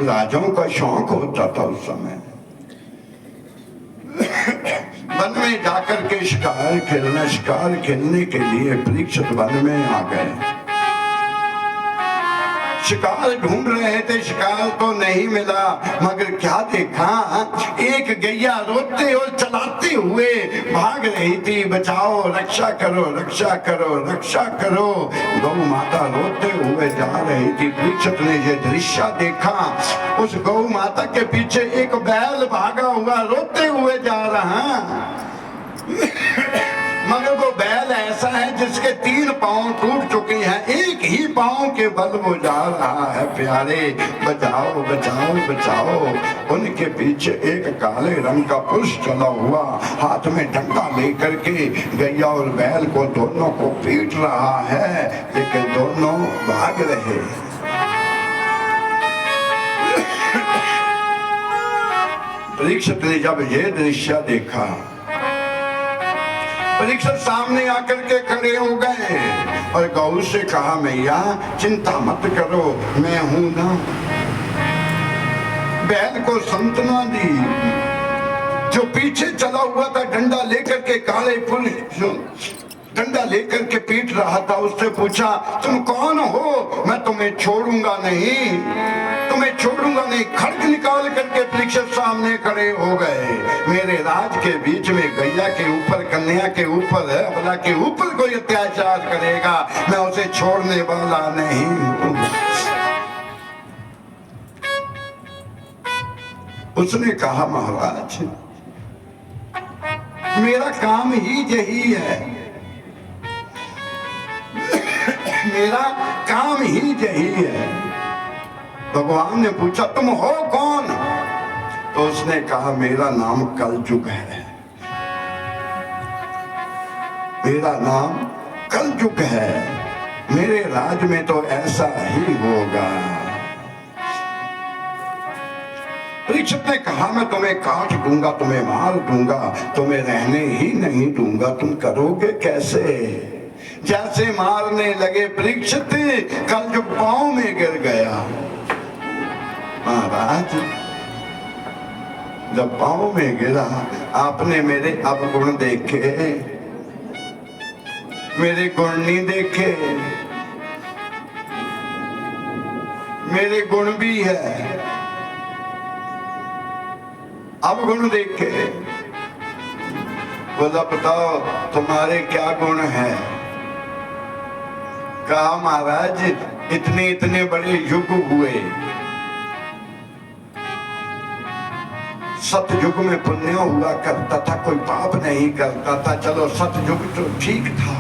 राजाओं का शौक होता था उस समय। वन में जाकर के शिकार खेलने के लिए परीक्षित वन में आ गए। शिकार ढूंढ रहे थे, शिकार तो नहीं मिला, मगर क्या देखा, एक गैया रोते और चलाते हुए भाग रही थी। बचाओ, रक्षा करो, रक्षा करो, रक्षा करो। गौ माता रोते हुए जा रही थी। परीक्षित ने ये दृश्य देखा। उस गौ माता के पीछे एक बैल भागा हुआ रोते हुए जा रहा, मगर वो बैल ऐसा है जिसके 3 पांव टूट चुके हैं, एक ही पांव के बल वो जा रहा है। प्यारे, बचाओ, बचाओ, बचाओ। उनके पीछे एक काले रंग का पुरुष चला हुआ, हाथ में डंडा लेकर के गैया और बैल को दोनों को पीट रहा है, लेकिन दोनों भाग रहे। परीक्षित ने जब ये दृश्य देखा, परीक्षित सामने आकर के खड़े हो गए और गौ से कहा, मैया चिंता मत करो, मैं हूं ना। बैल को सांत्वना दी। जो पीछे चला हुआ था डंडा लेकर के, काले पुरुष डंडा लेकर के पीट रहा था, उससे पूछा, तुम कौन हो? मैं तुम्हें छोड़ूंगा नहीं, तुम्हें छोड़ूंगा नहीं। खड्ग निकाल करके परीक्षित सामने खड़े हो गए। मेरे राज के बीच में गैया के ऊपर, कन्या के ऊपर, अबला के ऊपर कोई अत्याचार करेगा, मैं उसे छोड़ने वाला नहीं हूं। उसने कहा, महाराज मेरा काम ही यही है, मेरा काम ही यही है। भगवान ने पूछा, तुम हो कौन? तो उसने कहा, मेरा नाम कलयुग है, मेरा नाम कलयुग है, मेरे राज में तो ऐसा ही होगा। परीक्षित ने कहा, मैं तुम्हें काट दूंगा, तुम्हें मार दूंगा, तुम्हें रहने ही नहीं दूंगा, तुम करोगे कैसे? जैसे मारने लगे परीक्षित, कलयुग पांव में गिर गया। महाराज जब पांव में गिरा, आपने मेरे अवगुण देखे, मेरे गुण नहीं देखे। मेरे गुण भी है, अवगुण देखे। बोला, बताओ तुम्हारे क्या गुण हैं? कहा, महाराज इतने इतने बड़े युग हुए, सतयुग में पुण्य हुआ करता था, कोई पाप नहीं करता था। चलो सतयुग तो ठीक था,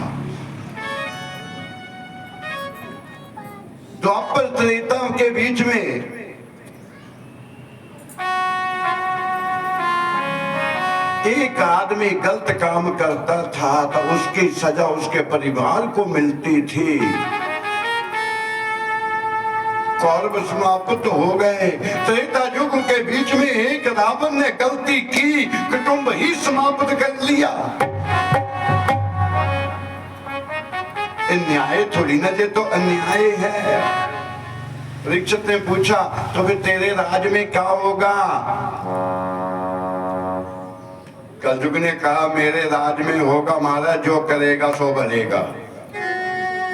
द्वापर त्रेता के बीच में एक आदमी गलत काम करता था तो उसकी सजा उसके परिवार को मिलती थी। कौरव समाप्त हो गए। त्रेता युग के बीच में एक रावण ने गलती की, कुटुंब ही समाप्त कर लिया। न्याय थोड़ी ना, ये तो अन्याय है। परीक्षित ने पूछा, तो फिर तेरे राज में क्या होगा? कलयुग ने कहा, मेरे राज में होगा महाराज, जो करेगा सो भरेगा,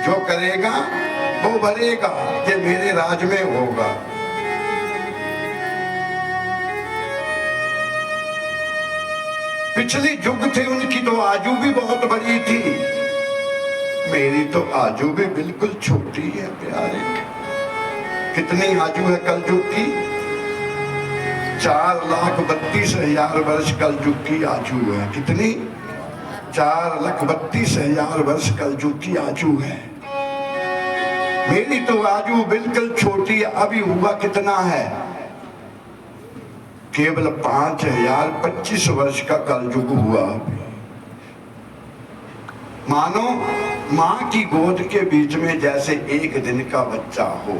जो करेगा वो भरेगा, ये मेरे राज में होगा। पिछली युग थे उनकी तो आजू भी बहुत बड़ी थी, मेरी तो आजू भी बिल्कुल छोटी है। प्यारे, कितनी आजू है कलयुग की? 4,32,000 वर्ष कलयुग की आजू है। कितनी? 4,32,000 वर्ष कलयुग की आजू है। मेरी तो आजू बिल्कुल छोटी है। अभी हुआ कितना है? केवल 5,025 वर्ष का कलयुग हुआ। मानो मां की गोद के बीच में जैसे एक दिन का बच्चा हो।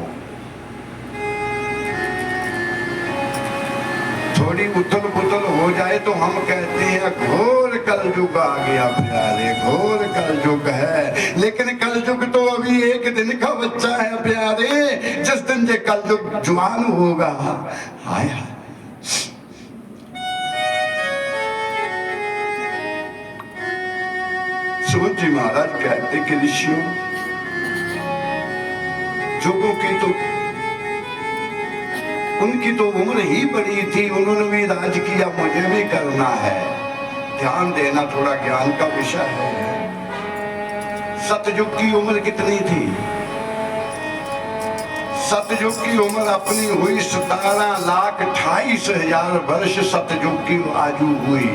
थोड़ी उथल पुथल हो जाए तो हम कहते हैं घोर कलयुग आ गया प्यारे, घोर कलयुग है। लेकिन कलयुग तो अभी एक दिन का बच्चा है प्यारे, जिस दिन ये कलयुग जवान होगा, हाय हाय। सूत जी महाराज कहते कि ऋषियों, जोगों की तो उनकी तो उम्र ही बड़ी थी, उन्होंने भी राज किया, मुझे भी करना है। ध्यान देना थोड़ा ज्ञान का विषय है। सतयुग की उम्र कितनी थी? सतयुग की उम्र अपनी हुई 17,28,000 वर्ष सतयुग की आयु हुई।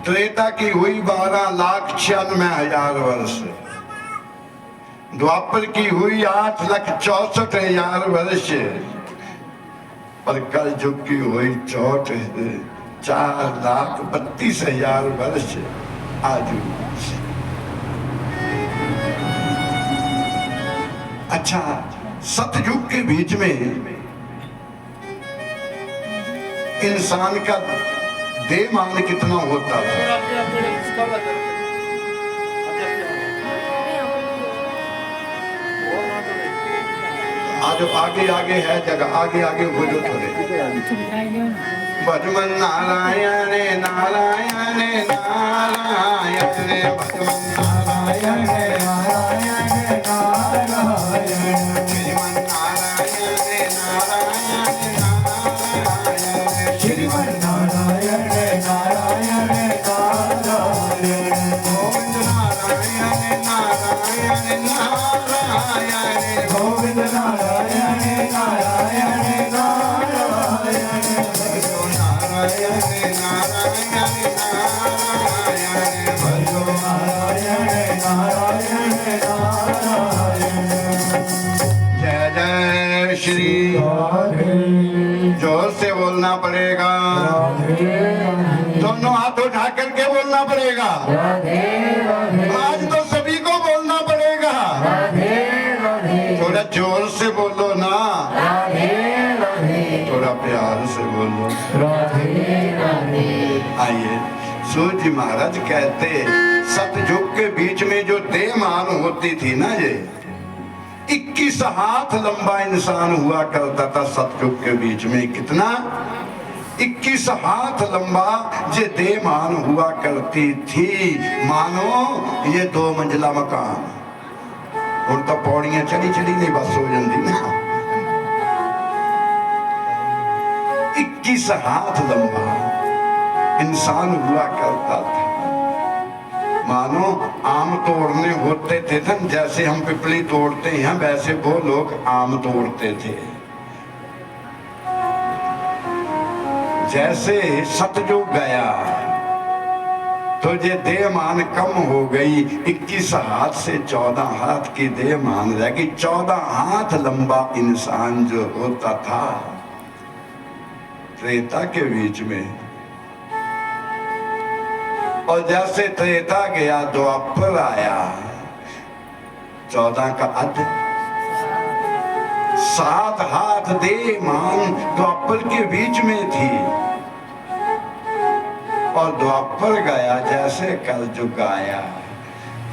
त्रेता की हुई 12,96,000 वर्ष। द्वापर की हुई 8,64,000 वर्ष। पर कलयुग की हुई 4,32,000 वर्ष आयु। अच्छा, सतयुग के बीच में इंसान का देहमान कितना होता था? आज आगे आगे है जगह, आगे आगे हो जो थोड़े। भजमन नारायण नारायण नारायण, भजमन नारायण नारायण नारायण, श्रीमन नारायण नारायण नारायण, श्रीमन नारायण नारायण नारायण, गोविंद नारायण नारायण नारायण, गोविंद नारायण नारायण नारायण, नारायण नारायण नारायण, भजो नारायण नारायण नारायण। जय जय श्री राधे। जोर से बोलना पड़ेगा, दोनों हाथ उठा करके बोलना पड़ेगा। आज तो सभी को बोलना पड़ेगा। थोड़ा जोर से बोलो ना, थोड़ा प्यार से बोलो। आइए, सूत जी महाराज कहते सतयुग के बीच में जो देहमान होती थी ना, ये 21 हाथ लंबा इंसान हुआ करता था सतयुग के बीच में। कितना? 21 हाथ लंबा ये देहमान हुआ करती थी। मानो ये 2 मंजिला मकान। और तो पौड़ियां चली चली नहीं बस हो जाती ना। 21 हाथ लंबा इंसान हुआ करता था। मानो आम तोड़ने होते थे ना, जैसे हम पिपली तोड़ते हैं वैसे वो लोग आम तोड़ते थे। जैसे सतयुग गया तो ये देहमान कम हो गई, 21 हाथ से 14 हाथ की देहमान रह गई। 14 हाथ लंबा इंसान जो होता था त्रेता के बीच में। और जैसे त्रेता गया द्वापर आया, 14 का अध 7 हाथ देहमान द्वापर के बीच में थी। और द्वापर गया जैसे कलयुग आया,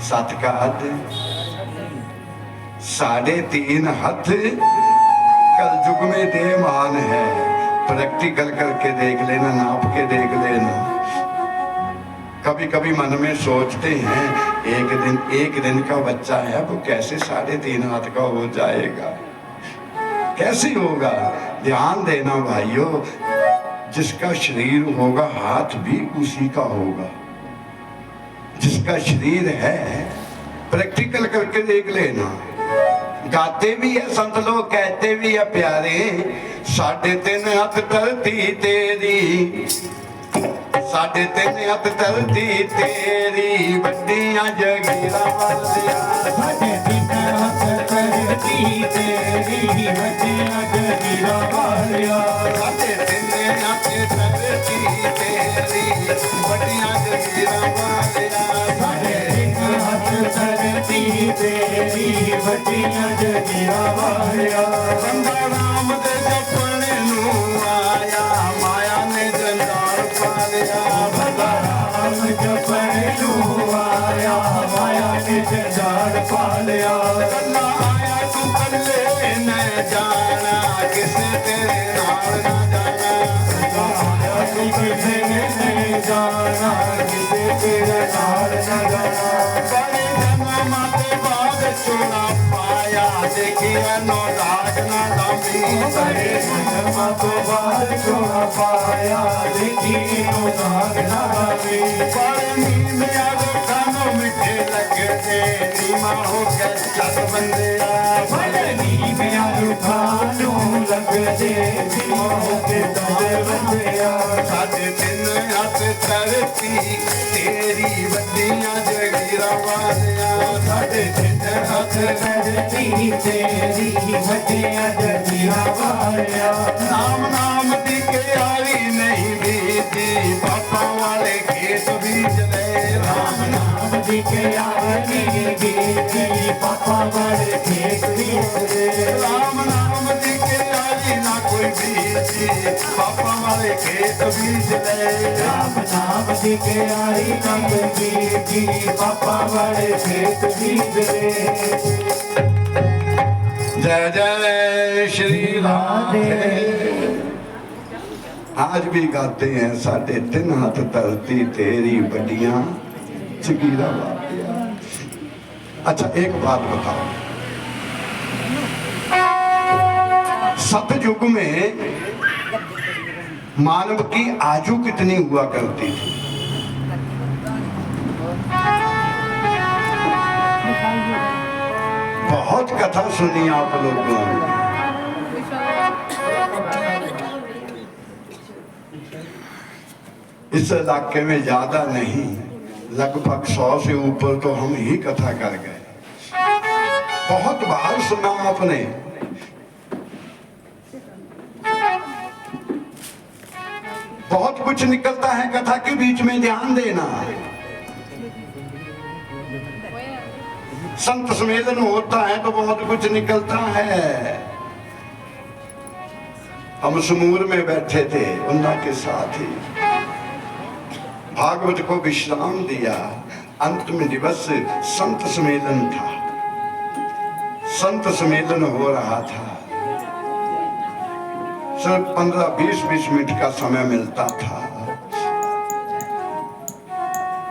7 का अध 3.5 हाथ कलयुग में देहमान है। प्रैक्टिकल करके देख लेना, नाप के देख लेना। कभी कभी मन में सोचते हैं एक दिन का बच्चा है वो कैसे 3.5 हाथ का हो जाएगा, कैसे होगा? ध्यान देना भाइयों, जिसका शरीर होगा हाथ भी उसी का होगा। जिसका शरीर है प्रैक्टिकल करके देख लेना। गाते भी है संत लोग, कहते भी है प्यारे, 3.5 हाथ धरती तेरी, 3.5 हाथ धरती तेरी, बड्डियां जगीरा वालिया। 3.5 हाथ धरती तेरी, बड्डियां जगीरा वालिया। 3.5 हाथ धरती तेरी, बड्डियां जगीरा वालिया। 3.5 हाथ धरती तेरी, बड्डियां जगीरा वालिया। बंदा राम दे सपने नू आया, दी बड़े जन्म को बाद को पाया देखी तो नाग नावी पानी में आगो खानो मिठे लगते नीमा हो गए जग बंदे पानी में आगो खानो लगते नीमा हो गए जग बंदे साढ़े दिन हाथ चढ़ती तेरी बंदियां जगीरा वालिया साढ़े दिन हाथ चढ़ती तेरी बंदियां जगीरा वालिया नाम नाम दी के यारी नहीं बीती पापा वाले खेत बीज ले राम नाम दी के यारी नहीं बीती पापा वाले खेत बीज ले राम नाम दी के यारी ना कोई बीती पापा वाले खेत बीज ले राम नाम दी के यारी ना कोई बीती पापा वाले खेत बीज ले। जय जय श्री राधे। आज भी गाते हैं साढ़े तीन हाथ धरती तेरी बड़ियां जगीरा वालिया। अच्छा एक बात बताओ, सतयुग में मानव की आयु कितनी हुआ करती थी? बहुत कथा सुनी आप लोगों ने। इस इलाके में ज्यादा नहीं, लगभग 100 से ऊपर तो हम ही कथा कर गए। बहुत बार सुना आपने। बहुत कुछ निकलता है कथा के बीच में, ध्यान देना। संत सम्मेलन होता है तो बहुत कुछ निकलता है। हम समूर में बैठे थे उन्ना के साथ ही, भागवत को विश्राम दिया। अंतिम दिवस संत सम्मेलन था, संत सम्मेलन हो रहा था। सिर्फ 15-20 मिनट का समय मिलता था।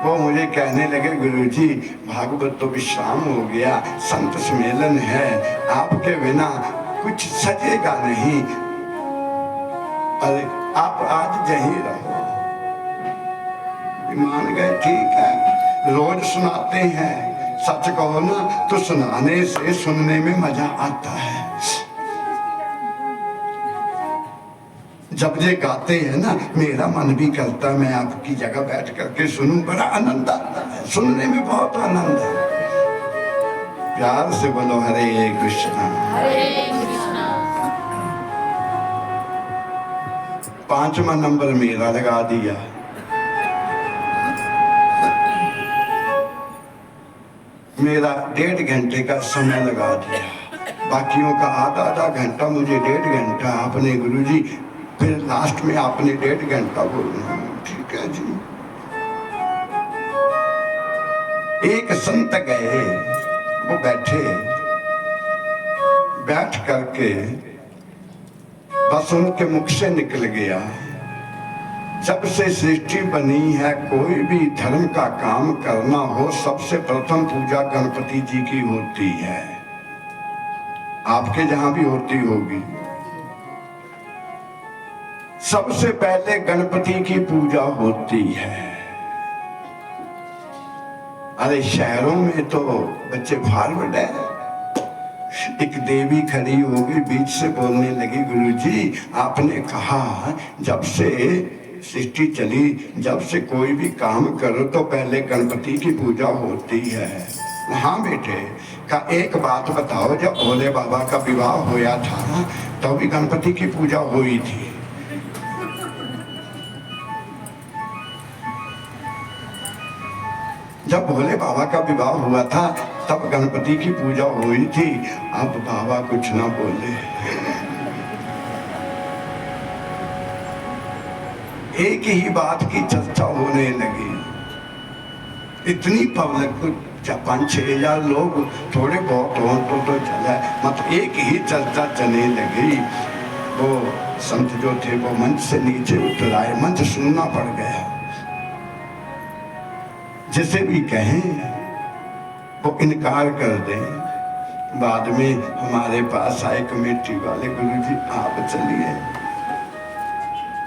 वो मुझे कहने लगे, गुरुजी भागवत तो विश्राम हो गया, संत सम्मेलन है, आपके बिना कुछ सजेगा नहीं, अरे आप आज यहीं रहो। मान गए, ठीक है, रोज सुनाते हैं, सच कहो ना तो सुनाने से सुनने में मजा आता है। जब ये गाते हैं ना, मेरा मन भी करता है मैं आपकी जगह बैठ करके सुनूं, बड़ा आनंद आता है, सुनने में बहुत आनंद है। प्यार से बोलो हरे कृष्णा हरे कृष्णा। 5वां नंबर मेरा लगा दिया। मेरा 1.5 घंटे का समय लगा दिया, बाकियों का आधा घंटा, मुझे 1.5 घंटा। आपने गुरुजी फिर लास्ट में आपने 1.5 घंटा बोलना। ठीक है जी। एक संत गए, वो बैठे, बैठ करके बस उनके मुख से निकल गया, जब से सृष्टि बनी है कोई भी धर्म का काम करना हो, सबसे प्रथम पूजा गणपति जी की होती है। आपके जहां भी होती होगी। सबसे पहले गणपति की पूजा होती है। अरे शहरों में तो बच्चे फॉरवर्ड है। एक देवी खड़ी होगी, बीच से बोलने लगी, गुरुजी आपने कहा जब से सृष्टि चली, जब से कोई भी काम करो तो पहले गणपति की पूजा होती है। हाँ बेटे, का एक बात बताओ, जब भोले बाबा का विवाह होया था तो भी गणपति की पूजा हुई थी। जब भोले बाबा का विवाह हुआ था तब गणपति की पूजा हुई थी। अब बाबा कुछ ना बोले। एक ही बात की चर्चा होने लगी। इतनी पब्लिक, 5-6 हजार लोग थोड़े बहुत हो तो चला, मतलब एक ही चर्चा चलने लगी। वो संत जो थे वो मंच से नीचे उतर आए, मंच सुनना पड़ गया। जिसे भी कहें वो इनकार कर दें, बाद में हमारे पास आए कमेटी वाले, गुरुजी आप चलिए।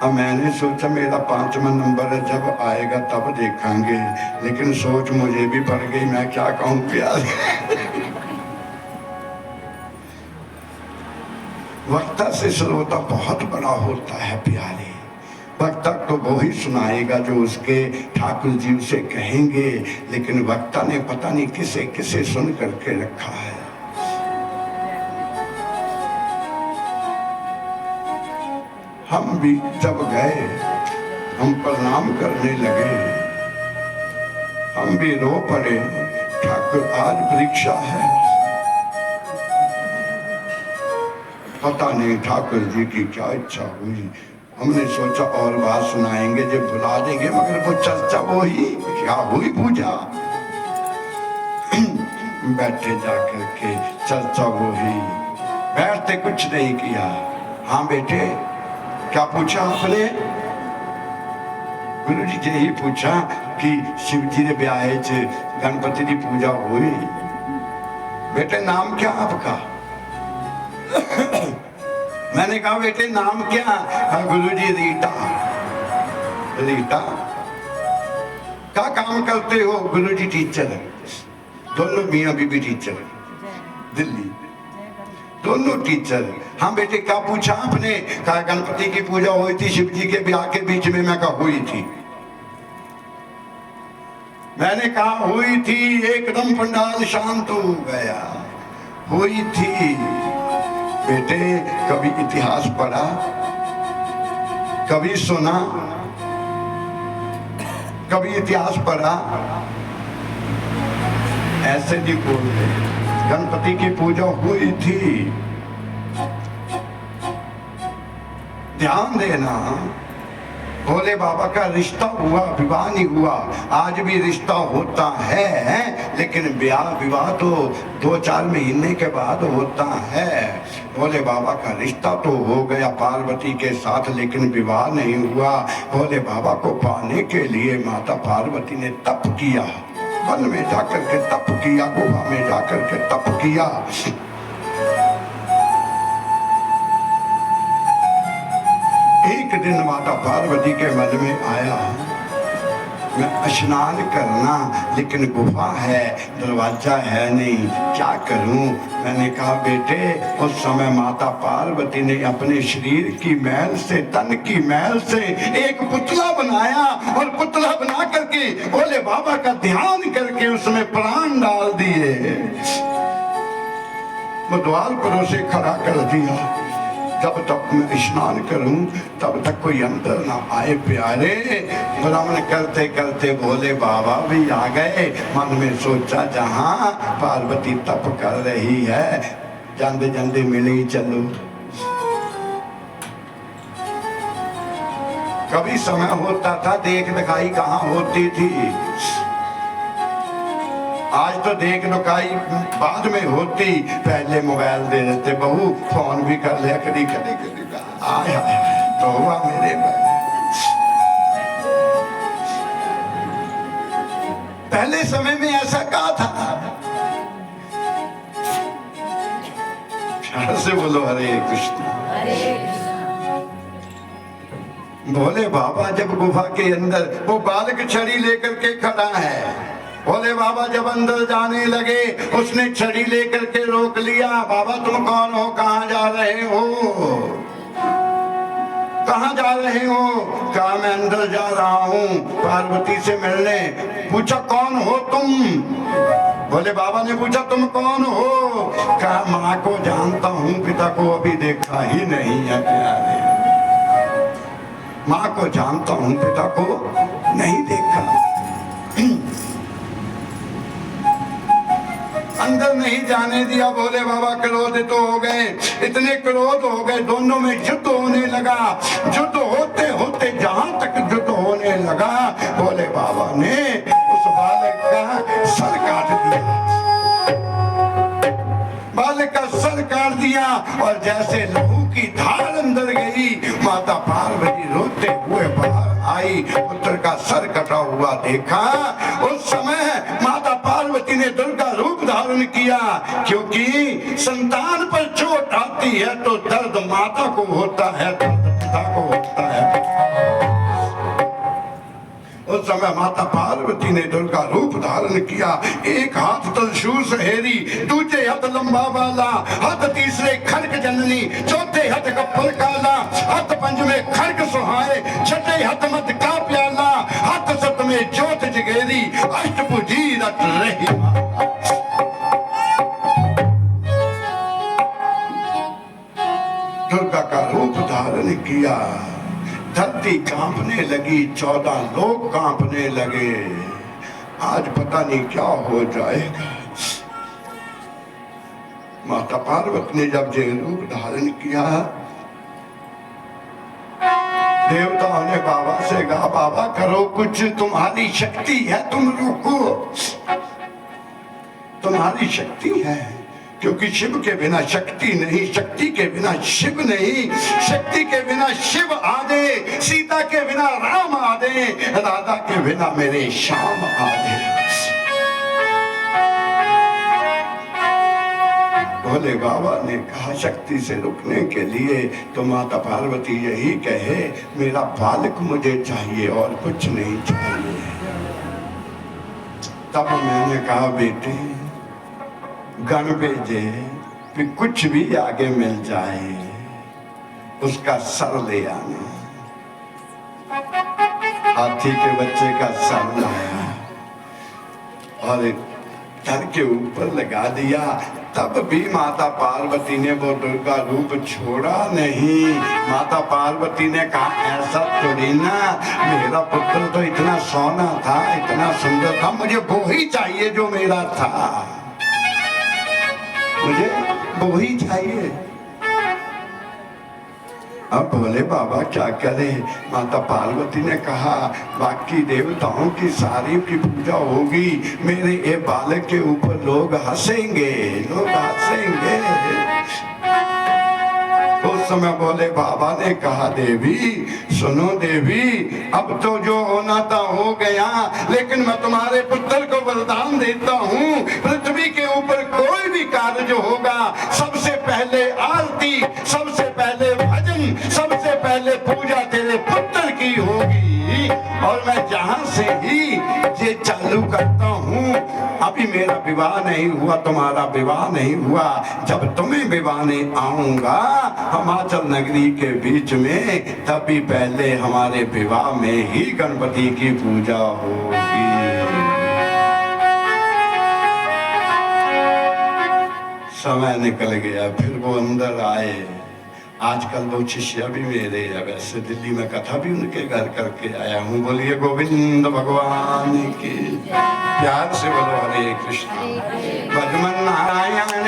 अब मैंने सोचा मेरा 5वां नंबर है, जब आएगा तब देखेंगे, लेकिन सोच मुझे भी पड़ गई, मैं क्या कहूँ प्यार। वक्ता से श्रोता बहुत बड़ा होता है प्यारे। वक्ता तो वो ही सुनाएगा जो उसके ठाकुर जी उसे कहेंगे, लेकिन वक्ता ने पता नहीं किसे किसे सुन करके रखा है। हम भी जब गए, हम प्रणाम करने लगे, हम भी रो पड़े, ठाकुर आज परीक्षा है। पता नहीं ठाकुर जी की क्या इच्छा हुई, हमने सोचा और बात सुनाएंगे जब बुला देंगे, मगर वो चर्चा वो ही क्या हुई पूजा। बैठे जाकर के चर्चा वो ही, बैठते कुछ नहीं किया। हाँ बेटे क्या पूछा आपने? गुरु जी यही पूछा कि शिव जी ने ब्याह गणपति की पूजा हुई। बेटे नाम क्या आपका? मैंने कहा बेटे नाम क्या? गुरुजी रीटा। रीटा क्या काम करते हो? गुरुजी टीचर है, दोनों मियां बीबी टीचर है, दिल्ली दोनों टीचर। हाँ बेटे क्या पूछा आपने? कहा गणपति की पूजा हुई थी शिव जी के ब्याह के बीच में। मैं कहा हुई थी। मैंने कहा हुई थी, एकदम पंडाल शांत हो गया। हुई थी। बेटे कभी इतिहास पढ़ा, कभी सुना, कभी इतिहास पढ़ा? ऐसे नहीं बोलते। गणपति की पूजा हुई थी, ध्यान देना। भोले बाबा का रिश्ता हुआ, विवाह नहीं हुआ। आज भी रिश्ता होता है, लेकिन ब्याह विवाह तो 2-4 महीने के बाद होता है। भोले बाबा का रिश्ता तो हो गया पार्वती के साथ, लेकिन विवाह नहीं हुआ। भोले बाबा को पाने के लिए माता पार्वती ने तप किया, वन में जाकर के तप किया, गुफा में जाकर के तप किया। एक दिन माता पार्वती के मन में आया मैं स्नान करना, लेकिन गुफा है, दरवाजा है नहीं, क्या करूं? मैंने कहा बेटे उस समय माता पार्वती ने अपने शरीर की मैल से, तन की मैल से एक पुतला बनाया, और पुतला बना करके भोले बाबा का ध्यान करके उसमें प्राण डाल दिए। वो द्वार पर उसे खड़ा कर दिया। जब तक मैं स्नान करूं तब तक कोई अंदर ना आए प्यारे। भ्रमण करते करते भोले बाबा भी आ गए। मन में सोचा जहां पार्वती तप कर रही है, जाते जाते मिले ही चलो। कभी समय होता था देख दिखाई कहाँ होती थी। आज तो देख दिखाई बाद में होती, पहले मोबाइल दे देते, बहू फोन भी कर लिया कभी कभी कभी। आया तो हुआ मेरे पहले समय में ऐसा कहा था। प्यार से बोलो हरे कृष्ण। भोले बाबा जब गुफा के अंदर, वो बालक छड़ी लेकर के खड़ा है। भोले बाबा जब अंदर जाने लगे, उसने छड़ी लेकर के रोक लिया। बाबा तुम कौन हो, कहाँ जा रहे हो? कहाँ जा रहे हो? कहा मैं अंदर जा रहा हूँ पार्वती से मिलने। पूछा कौन हो तुम? भोले बाबा ने पूछा तुम कौन हो? कहा माँ को जानता हूँ, पिता को अभी देखा ही नहीं है प्यारे। माँ को जानता हूँ, पिता को नहीं देखा। अंदर नहीं जाने दिया। भोले बाबा क्रोधित तो हो गए, इतने क्रोध हो गए, दोनों में युद्ध होने लगा। युद्ध होते होते जहां तक युद्ध होने लगा, भोले बाबा ने उस बालक का सर काट दिया। बालक का सर काट दिया, और जैसे लहू की धार अंदर गई, माता पार्वती रोते हुए बाहर आई, पुत्र का सर कटा हुआ देखा। उस समय माता पार्वती ने दुर्गा रूप धारण धारण किया, क्योंकि संतान पर चोट आती है तो दर्द माता को होता है, दर्द पिता को होता है। उस समय माता पार्वती ने दुर्गा रूप धारण किया। एक हाथ त्रिशूल सहेरी, दूसरे हाथ लंबा वाला, हाथ तीसरे खड्ग जननी, चौथे हाथ कप्पल काला, हाथ पंचमे खड्ग सुहाए, छठे हाथ मद का प्याला, हाथ सतमे ज्योत जगेरी, अष्टभुजी रट रही दुर्गा का रूप धारण किया। धरती कांपने लगी, 14 लोग कांपने लगे। आज पता नहीं क्या हो जाएगा। माता पार्वती ने जब ये रूप धारण किया, देवताओं ने बाबा से कहा, बाबा करो कुछ, तुम्हारी शक्ति है, तुम रुको, तुम्हारी शक्ति है। क्योंकि शिव के बिना शक्ति नहीं, शक्ति के बिना शिव नहीं, शक्ति के बिना शिव आदे, सीता के बिना राम आदे, राधा के बिना मेरे श्याम आदे। भोले बाबा ने कहा, शक्ति से रुकने के लिए तो माता पार्वती यही कहे, मेरा बालक मुझे चाहिए और कुछ नहीं चाहिए। तब मैंने कहा, बेटे गण भेजे कि कुछ भी आगे मिल जाए, उसका सर ले आना। हाथी के बच्चे का सर लाया और धर के ऊपर लगा दिया। तब भी माता पार्वती ने वो दुर्गा रूप छोड़ा नहीं। माता पार्वती ने कहा, ऐसा थोड़ी ना, मेरा पुत्र तो इतना सोना था, इतना सुंदर था, मुझे वो ही चाहिए जो मेरा था, मुझे वो ही चाहिए। अब भोले बाबा क्या करे? माता पार्वती ने कहा, बाकी देवताओं की सारी की पूजा होगी, मेरे ये बालक के ऊपर लोग हंसेंगे, लोग हंसेंगे। उस समय भोले बाबा ने कहा, देवी सुनो देवी, अब तो जो होना था हो गया, लेकिन मैं तुम्हारे पुत्र को वरदान देता हूँ, पृथ्वी के ऊपर कोई भी कार्य जो होगा, सबसे पहले आरती, सबसे पहले भजन, सबसे पहले पूजा तेरे पुत्र की होगी। और मैं जहां से ही ये चालू करता हूँ, अभी मेरा विवाह नहीं हुआ, तुम्हारा विवाह नहीं हुआ, जब तुम्हें विवाहने आऊंगा हिमाचल नगरी के बीच में, तभी पहले हमारे विवाह में ही गणपति की पूजा होगी। समय निकल गया, फिर वो अंदर आए। आजकल वो शिष्य भी मेरे है, वैसे दिल्ली में कथा भी उनके घर करके आया हूँ। बोलिए गोविंद भगवान की, प्यार से बोलो हरे कृष्ण। भजमन नारायण